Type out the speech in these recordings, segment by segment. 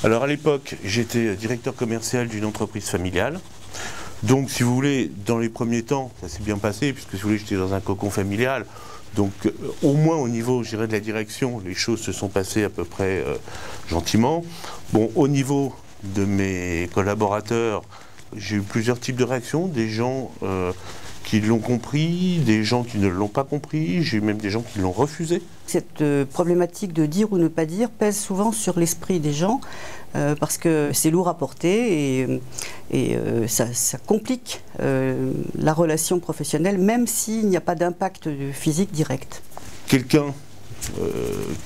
Alors à l'époque, j'étais directeur commercial d'une entreprise familiale. Donc si vous voulez, dans les premiers temps, ça s'est bien passé, puisque si vous voulez, j'étais dans un cocon familial. Donc au moins au niveau, je dirais, de la direction, les choses se sont passées à peu près gentiment. Bon, au niveau de mes collaborateurs, j'ai eu plusieurs types de réactions, des gens qui l'ont compris, des gens qui ne l'ont pas compris, j'ai eu même des gens qui l'ont refusé. Cette problématique de dire ou ne pas dire pèse souvent sur l'esprit des gens parce que c'est lourd à porter et ça complique la relation professionnelle même s'il n'y a pas d'impact physique direct. Quelqu'un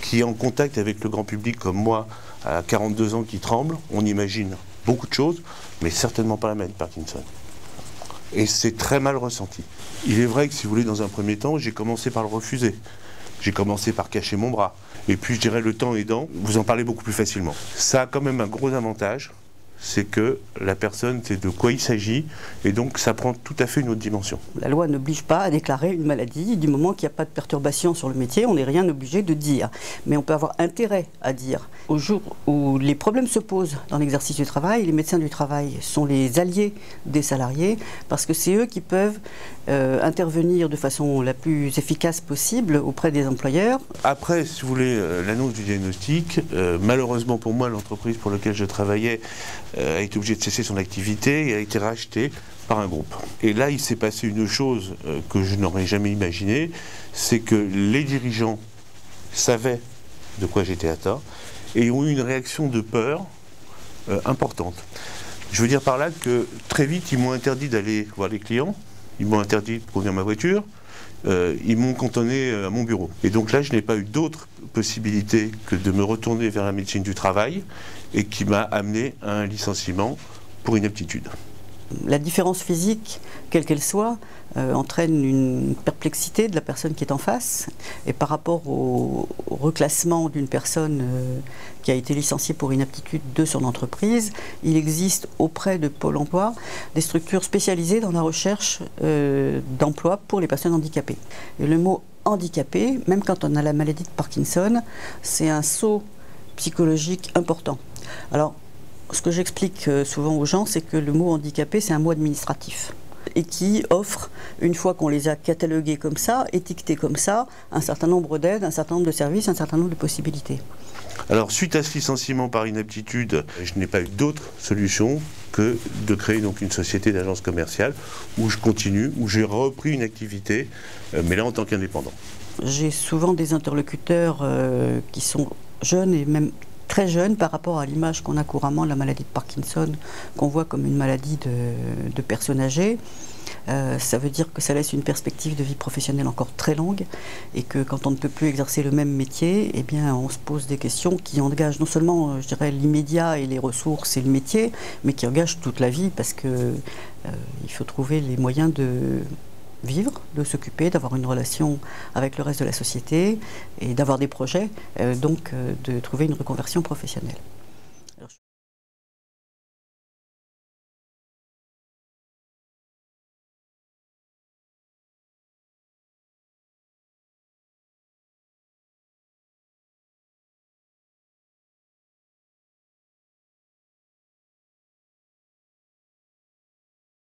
qui est en contact avec le grand public comme moi, à 42 ans, qui tremble, on imagine beaucoup de choses, mais certainement pas la maladie de Parkinson. Et c'est très mal ressenti. Il est vrai que si vous voulez, dans un premier temps, j'ai commencé par le refuser. J'ai commencé par cacher mon bras. Et puis je dirais, le temps aidant, vous en parlez beaucoup plus facilement. Ça a quand même un gros avantage, c'est que la personne sait de quoi il s'agit, et donc ça prend tout à fait une autre dimension. La loi n'oblige pas à déclarer une maladie. Du moment qu'il n'y a pas de perturbation sur le métier, on n'est rien obligé de dire. Mais on peut avoir intérêt à dire. Au jour où les problèmes se posent dans l'exercice du travail, les médecins du travail sont les alliés des salariés, parce que c'est eux qui peuvent intervenir de façon la plus efficace possible auprès des employeurs. Après, si vous voulez, l'annonce du diagnostic, malheureusement pour moi, l'entreprise pour laquelle je travaillais a été obligée de cesser son activité et a été rachetée par un groupe. Et là, il s'est passé une chose que je n'aurais jamais imaginée, c'est que les dirigeants savaient de quoi j'étais atteint et ont eu une réaction de peur importante. Je veux dire par là que très vite, ils m'ont interdit d'aller voir les clients, ils m'ont interdit de conduire ma voiture, ils m'ont cantonné à mon bureau. Et donc là, je n'ai pas eu d'autre possibilité que de me retourner vers la médecine du travail et qui m'a amené à un licenciement pour inaptitude. La différence physique, quelle qu'elle soit, entraîne une perplexité de la personne qui est en face. Et par rapport au reclassement d'une personne qui a été licenciée pour inaptitude de son entreprise, il existe auprès de Pôle emploi des structures spécialisées dans la recherche d'emploi pour les personnes handicapées. Et le mot handicapé, même quand on a la maladie de Parkinson, c'est un saut psychologique important. Alors, ce que j'explique souvent aux gens, c'est que le mot handicapé, c'est un mot administratif et qui offre, une fois qu'on les a catalogués comme ça, étiquetés comme ça, un certain nombre d'aides, un certain nombre de services, un certain nombre de possibilités. Alors, suite à ce licenciement par inaptitude, je n'ai pas eu d'autre solution que de créer donc une société d'agence commerciale où je continue, où j'ai repris une activité, mais là en tant qu'indépendant. J'ai souvent des interlocuteurs qui sont jeunes et même très jeune par rapport à l'image qu'on a couramment de la maladie de Parkinson, qu'on voit comme une maladie de personnes âgées. Ça veut dire que ça laisse une perspective de vie professionnelle encore très longue et que quand on ne peut plus exercer le même métier, eh bien, on se pose des questions qui engagent non seulement, je dirais, l'immédiat et les ressources et le métier, mais qui engagent toute la vie parce que il faut trouver les moyens de vivre, de s'occuper, d'avoir une relation avec le reste de la société et d'avoir des projets, donc de trouver une reconversion professionnelle.